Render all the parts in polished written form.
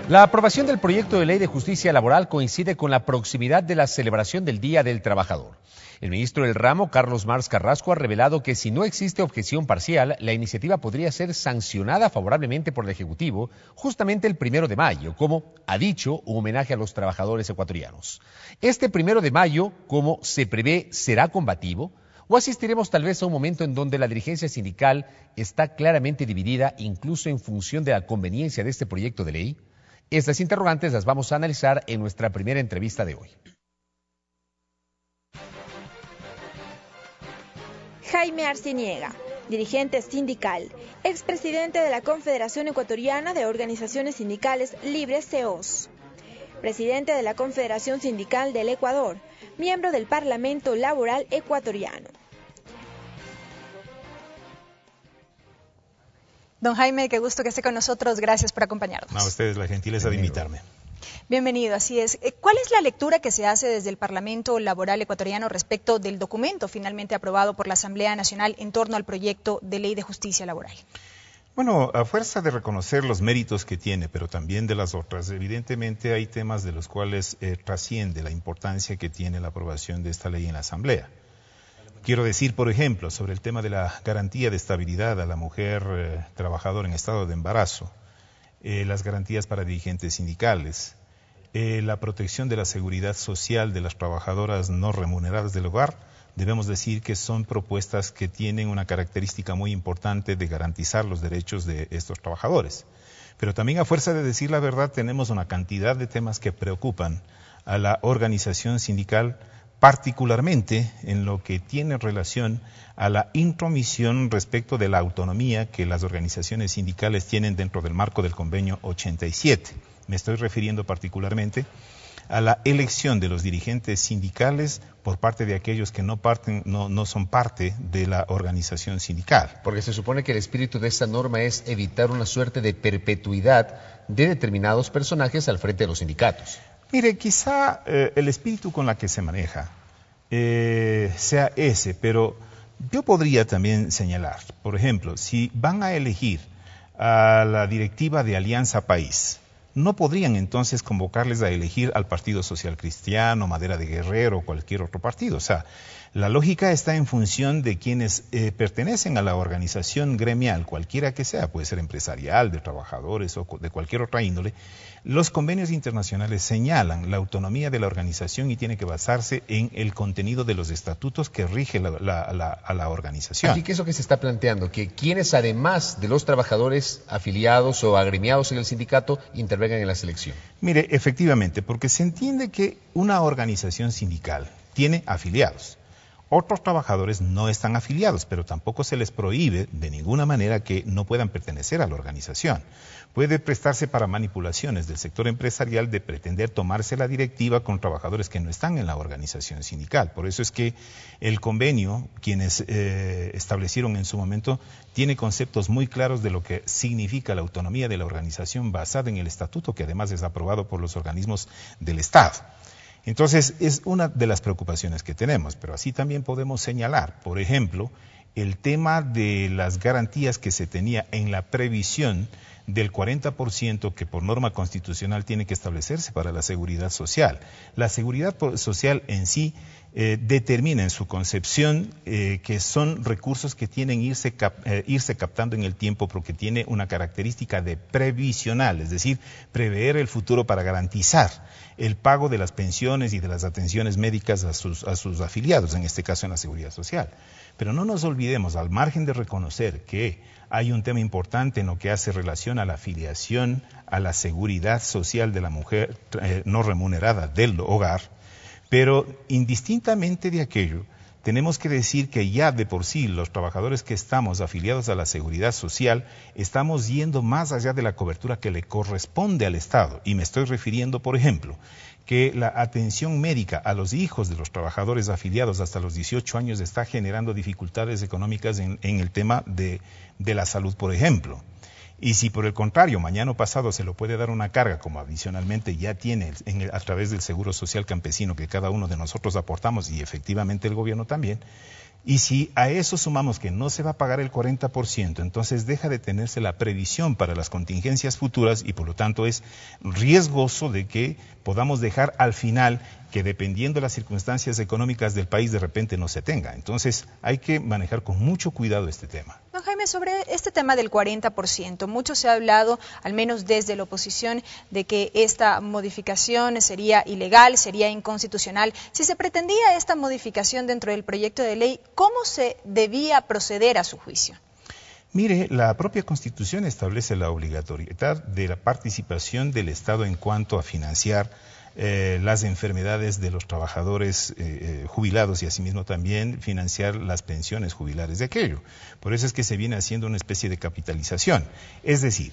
La aprobación del proyecto de ley de justicia laboral coincide con la proximidad de la celebración del Día del Trabajador. El ministro del ramo, Carlos Mars Carrasco, ha revelado que si no existe objeción parcial, la iniciativa podría ser sancionada favorablemente por el Ejecutivo justamente el 1 de mayo, como ha dicho, un homenaje a los trabajadores ecuatorianos. Este 1 de mayo, como se prevé, será combativo, o asistiremos tal vez a un momento en donde la dirigencia sindical está claramente dividida, incluso en función de la conveniencia de este proyecto de ley. Estas interrogantes las vamos a analizar en nuestra primera entrevista de hoy. Jaime Arciniega, dirigente sindical, expresidente de la Confederación Ecuatoriana de Organizaciones Sindicales Libres, CEOS, presidente de la Confederación Sindical del Ecuador, miembro del Parlamento Laboral Ecuatoriano. Don Jaime, qué gusto que esté con nosotros. Gracias por acompañarnos. A ustedes la gentileza de invitarme. Bienvenido, así es. ¿Cuál es la lectura que se hace desde el Parlamento Laboral Ecuatoriano respecto del documento finalmente aprobado por la Asamblea Nacional en torno al proyecto de ley de justicia laboral? Bueno, a fuerza de reconocer los méritos que tiene, pero también de las otras, evidentemente hay temas de los cuales trasciende la importancia que tiene la aprobación de esta ley en la Asamblea. Quiero decir, por ejemplo, sobre el tema de la garantía de estabilidad a la mujer trabajadora en estado de embarazo, las garantías para dirigentes sindicales, la protección de la seguridad social de las trabajadoras no remuneradas del hogar. Debemos decir que son propuestas que tienen una característica muy importante de garantizar los derechos de estos trabajadores. Pero también a fuerza de decir la verdad tenemos una cantidad de temas que preocupan a la organización sindical, particularmente en lo que tiene relación a la intromisión respecto de la autonomía que las organizaciones sindicales tienen dentro del marco del convenio 87. Me estoy refiriendo particularmente a la elección de los dirigentes sindicales por parte de aquellos que no son parte de la organización sindical. Porque se supone que el espíritu de esta norma es evitar una suerte de perpetuidad de determinados personajes al frente de los sindicatos. Mire, quizá el espíritu con la que se maneja sea ese, pero yo podría también señalar, por ejemplo, si van a elegir a la directiva de Alianza País, no podrían entonces convocarles a elegir al Partido Social Cristiano, Madera de Guerrero o cualquier otro partido. O sea, la lógica está en función de quienes pertenecen a la organización gremial, cualquiera que sea, puede ser empresarial, de trabajadores o de cualquier otra índole. Los convenios internacionales señalan la autonomía de la organización y tiene que basarse en el contenido de los estatutos que rige a la organización. Aquí, ¿qué es lo que se está planteando? Que quienes, además de los trabajadores afiliados o agremiados en el sindicato, intervengan en la selección. Mire, efectivamente, porque se entiende que una organización sindical tiene afiliados. Otros trabajadores no están afiliados, pero tampoco se les prohíbe de ninguna manera que no puedan pertenecer a la organización. Puede prestarse para manipulaciones del sector empresarial de pretender tomarse la directiva con trabajadores que no están en la organización sindical. Por eso es que el convenio, quienes establecieron en su momento, tiene conceptos muy claros de lo que significa la autonomía de la organización basada en el estatuto, que además es aprobado por los organismos del Estado. Entonces, es una de las preocupaciones que tenemos, pero así también podemos señalar, por ejemplo, el tema de las garantías que se tenía en la previsión del 40% que por norma constitucional tiene que establecerse para la seguridad social. La seguridad social en sí determina en su concepción que son recursos que tienen irse captando en el tiempo porque tiene una característica de previsional, es decir, prever el futuro para garantizar el pago de las pensiones y de las atenciones médicas a sus afiliados, en este caso en la seguridad social. Pero no nos olvidemos, al margen de reconocer que hay un tema importante en lo que hace relación a la afiliación a la seguridad social de la mujer no remunerada del hogar, pero indistintamente de aquello, tenemos que decir que ya de por sí los trabajadores que estamos afiliados a la seguridad social estamos yendo más allá de la cobertura que le corresponde al Estado. Y me estoy refiriendo, por ejemplo, que la atención médica a los hijos de los trabajadores afiliados hasta los 18 años está generando dificultades económicas en el tema de la salud, por ejemplo. Y si por el contrario, mañana o pasado se lo puede dar una carga, como adicionalmente ya tiene a través del Seguro Social Campesino que cada uno de nosotros aportamos y efectivamente el gobierno también, Y si a eso sumamos que no se va a pagar el 40%, entonces deja de tenerse la previsión para las contingencias futuras y por lo tanto es riesgoso de que podamos dejar al final que dependiendo de las circunstancias económicas del país de repente no se tenga. Entonces hay que manejar con mucho cuidado este tema. Don Jaime, sobre este tema del 40%, mucho se ha hablado, al menos desde la oposición, de que esta modificación sería ilegal, sería inconstitucional. Si se pretendía esta modificación dentro del proyecto de ley, ¿cómo se debía proceder a su juicio? Mire, la propia Constitución establece la obligatoriedad de la participación del Estado en cuanto a financiar las enfermedades de los trabajadores jubilados y asimismo también financiar las pensiones jubilares de aquello. Por eso es que se viene haciendo una especie de capitalización. Es decir,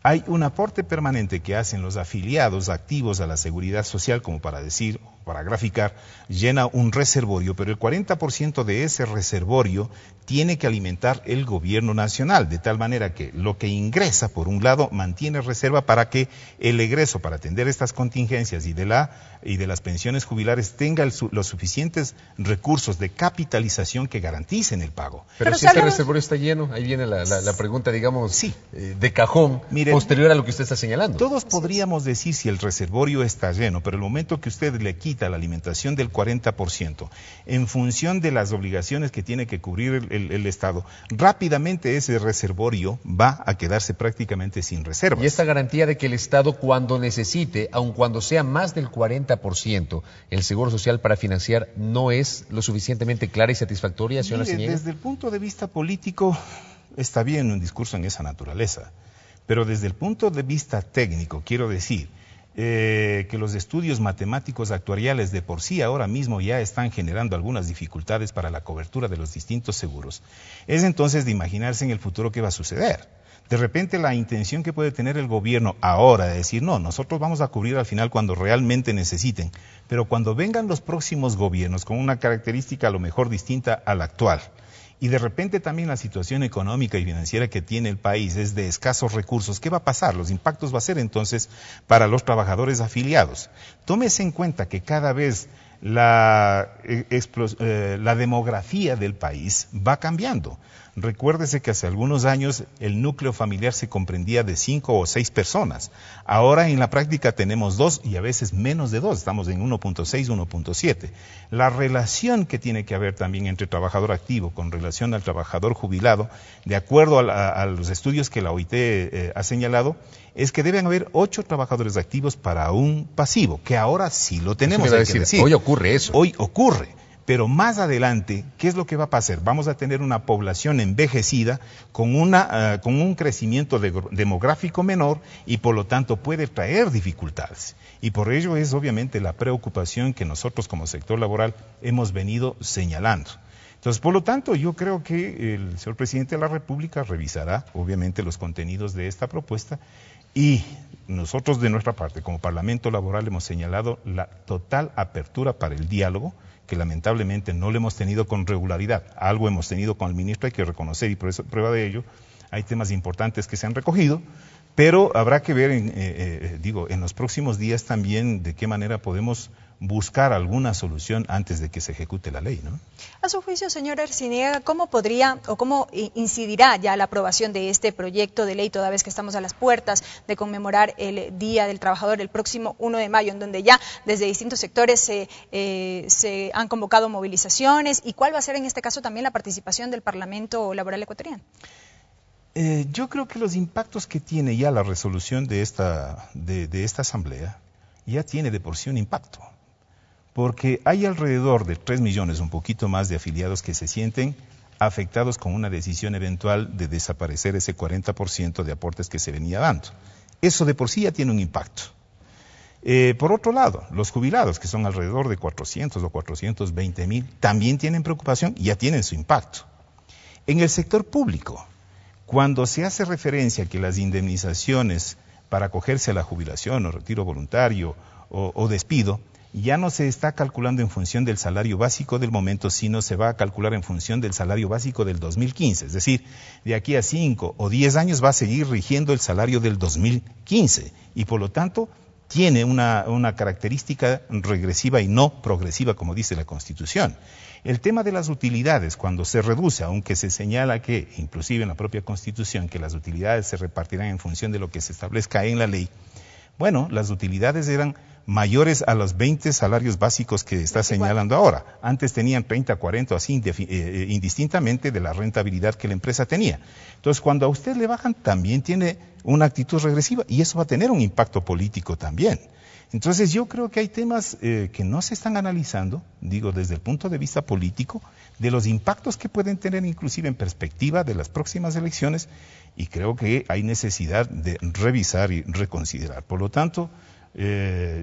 hay un aporte permanente que hacen los afiliados activos a la seguridad social, como para decir, para graficar, llena un reservorio, pero el 40% de ese reservorio tiene que alimentar el gobierno nacional, de tal manera que lo que ingresa, por un lado, mantiene reserva para que el egreso para atender estas contingencias y de las pensiones jubilares tenga los suficientes recursos de capitalización que garanticen el pago. Pero si este reservorio está lleno, ahí viene la pregunta, digamos, sí, de cajón, mire, posterior a lo que usted está señalando. Todos podríamos decir si el reservorio está lleno, pero el momento que usted le quita la alimentación del 40%, en función de las obligaciones que tiene que cubrir el Estado, rápidamente ese reservorio va a quedarse prácticamente sin reservas. Y esta garantía de que el Estado cuando necesite, aun cuando sea más del 40%, el Seguro Social para financiar, ¿no es lo suficientemente clara y satisfactoria, señora Arciniega? Desde el punto de vista político, está bien un discurso en esa naturaleza, pero desde el punto de vista técnico, quiero decir, que los estudios matemáticos actuariales de por sí ahora mismo ya están generando algunas dificultades para la cobertura de los distintos seguros. Es entonces de imaginarse en el futuro qué va a suceder. De repente la intención que puede tener el gobierno ahora de decir, no, nosotros vamos a cubrir al final cuando realmente necesiten, pero cuando vengan los próximos gobiernos con una característica a lo mejor distinta a la actual, y de repente también la situación económica y financiera que tiene el país es de escasos recursos, ¿qué va a pasar? Los impactos va a ser entonces para los trabajadores afiliados. Tómese en cuenta que cada vez la demografía del país va cambiando. Recuérdese que hace algunos años el núcleo familiar se comprendía de 5 o 6 personas. Ahora en la práctica tenemos 2 y a veces menos de 2, estamos en 1.6, 1.7. La relación que tiene que haber también entre trabajador activo con relación al trabajador jubilado, de acuerdo a los estudios que la OIT ha señalado, es que deben haber 8 trabajadores activos para un pasivo, que ahora sí lo tenemos. Hoy ocurre eso. Hoy ocurre. Pero más adelante, ¿qué es lo que va a pasar? Vamos a tener una población envejecida con un crecimiento demográfico menor y por lo tanto puede traer dificultades. Y por ello es obviamente la preocupación que nosotros como sector laboral hemos venido señalando. Entonces, por lo tanto, yo creo que el señor presidente de la República revisará obviamente los contenidos de esta propuesta y nosotros de nuestra parte, como Parlamento Laboral, hemos señalado la total apertura para el diálogo, que lamentablemente no lo hemos tenido con regularidad. Algo hemos tenido con el ministro, hay que reconocer, y por eso, prueba de ello, hay temas importantes que se han recogido, pero habrá que ver, en los próximos días también de qué manera podemos buscar alguna solución antes de que se ejecute la ley, ¿no? A su juicio, señor Arciniega, ¿cómo podría o cómo incidirá ya la aprobación de este proyecto de ley, toda vez que estamos a las puertas de conmemorar el Día del Trabajador el próximo 1 de mayo, en donde ya desde distintos sectores se han convocado movilizaciones? ¿Y cuál va a ser en este caso también la participación del Parlamento Laboral Ecuatoriano? Yo creo que los impactos que tiene ya la resolución de esta Asamblea ya tiene de por sí un impacto. Porque hay alrededor de 3 millones, un poquito más, de afiliados que se sienten afectados con una decisión eventual de desaparecer ese 40% de aportes que se venía dando. Eso de por sí ya tiene un impacto. Por otro lado, los jubilados, que son alrededor de 400 o 420,000, también tienen preocupación y ya tienen su impacto. En el sector público, cuando se hace referencia a que las indemnizaciones para acogerse a la jubilación o retiro voluntario o despido, ya no se está calculando en función del salario básico del momento, sino se va a calcular en función del salario básico del 2015. Es decir, de aquí a 5 o 10 años va a seguir rigiendo el salario del 2015 y por lo tanto tiene una característica regresiva y no progresiva, como dice la Constitución. El tema de las utilidades, cuando se reduce, aunque se señala que, inclusive en la propia Constitución, que las utilidades se repartirán en función de lo que se establezca en la ley, bueno, las utilidades eran mayores a los 20 salarios básicos que está señalando ahora. Antes tenían 30, 40 o así, indistintamente de la rentabilidad que la empresa tenía. Entonces, cuando a usted le bajan, también tiene una actitud regresiva y eso va a tener un impacto político también. Entonces, yo creo que hay temas que no se están analizando, digo, desde el punto de vista político, de los impactos que pueden tener inclusive en perspectiva de las próximas elecciones, y creo que hay necesidad de revisar y reconsiderar. Por lo tanto,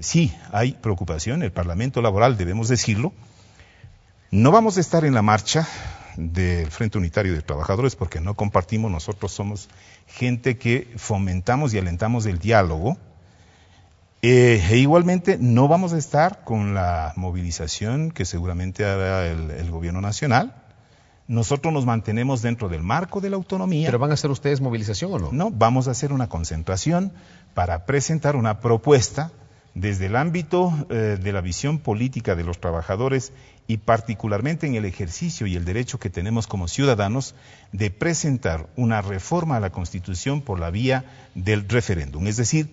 sí, hay preocupación, el Parlamento Laboral, debemos decirlo. No vamos a estar en la marcha del Frente Unitario de Trabajadores porque no compartimos, nosotros somos gente que fomentamos y alentamos el diálogo. E igualmente no vamos a estar con la movilización que seguramente hará el gobierno nacional. Nosotros nos mantenemos dentro del marco de la autonomía. ¿Pero van a hacer ustedes movilización o no? No, vamos a hacer una concentración para presentar una propuesta desde el ámbito de la visión política de los trabajadores y particularmente en el ejercicio y el derecho que tenemos como ciudadanos de presentar una reforma a la Constitución por la vía del referéndum. Es decir,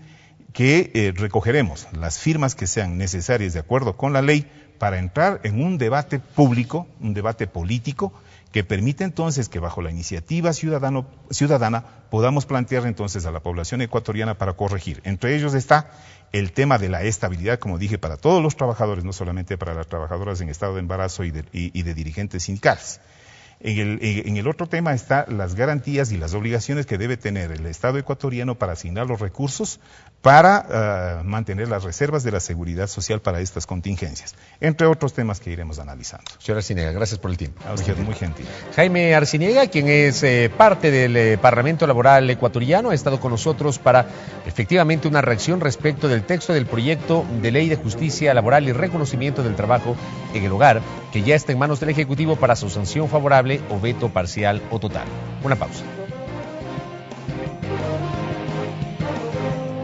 que recogeremos las firmas que sean necesarias de acuerdo con la ley para entrar en un debate público, un debate político, que permite entonces que bajo la iniciativa ciudadana podamos plantear entonces a la población ecuatoriana para corregir. Entre ellos está el tema de la estabilidad, como dije, para todos los trabajadores, no solamente para las trabajadoras en estado de embarazo y de dirigentes sindicales. En el otro tema está las garantías y las obligaciones que debe tener el Estado ecuatoriano para asignar los recursos para mantener las reservas de la seguridad social para estas contingencias, entre otros temas que iremos analizando. Señor Arciniega, gracias por el tiempo. A usted, muy gentil. Jaime Arciniega, quien es parte del Parlamento Laboral ecuatoriano, ha estado con nosotros para efectivamente una reacción respecto del texto del proyecto de ley de justicia laboral y reconocimiento del trabajo en el hogar, que ya está en manos del Ejecutivo para su sanción favorable o veto parcial o total. Una pausa.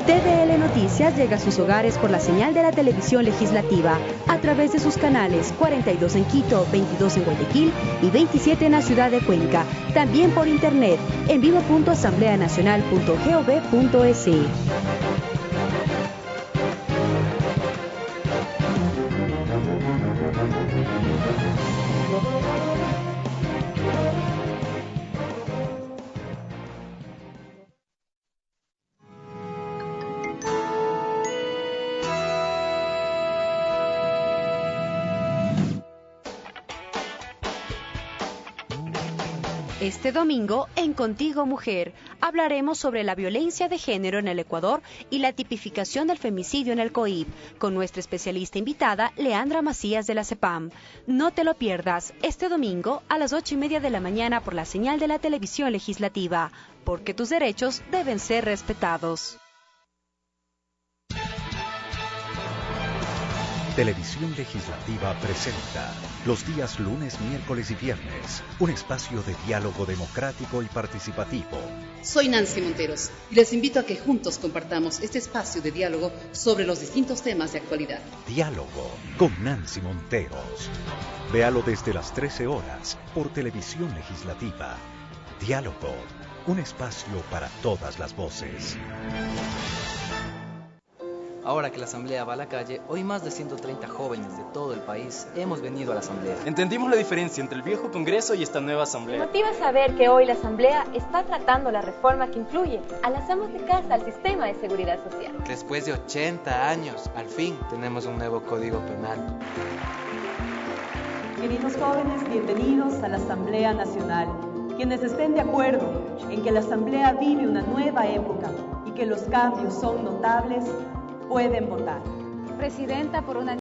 TVL Noticias llega a sus hogares por la señal de la televisión legislativa a través de sus canales 42 en Quito, 22 en Guayaquil y 27 en la ciudad de Cuenca. También por internet en vivo.asambleanacional.gov.es. Este domingo, en Contigo Mujer, hablaremos sobre la violencia de género en el Ecuador y la tipificación del femicidio en el COIP, con nuestra especialista invitada, Leandra Macías de la CEPAM. No te lo pierdas, este domingo a las 8:30 de la mañana por la señal de la televisión legislativa, porque tus derechos deben ser respetados. Televisión Legislativa presenta los días lunes, miércoles y viernes un espacio de diálogo democrático y participativo. Soy Nancy Monteros y les invito a que juntos compartamos este espacio de diálogo sobre los distintos temas de actualidad. Diálogo con Nancy Monteros. Véalo desde las 13 horas por Televisión Legislativa. Diálogo, un espacio para todas las voces. Ahora que la Asamblea va a la calle, hoy más de 130 jóvenes de todo el país hemos venido a la Asamblea. Entendimos la diferencia entre el viejo Congreso y esta nueva Asamblea. Me motiva saber que hoy la Asamblea está tratando la reforma que incluye a las amas de casa al sistema de seguridad social. Después de 80 años, al fin tenemos un nuevo Código Penal. Queridos jóvenes, bienvenidos a la Asamblea Nacional. Quienes estén de acuerdo en que la Asamblea vive una nueva época y que los cambios son notables, pueden votar. Presidenta, por una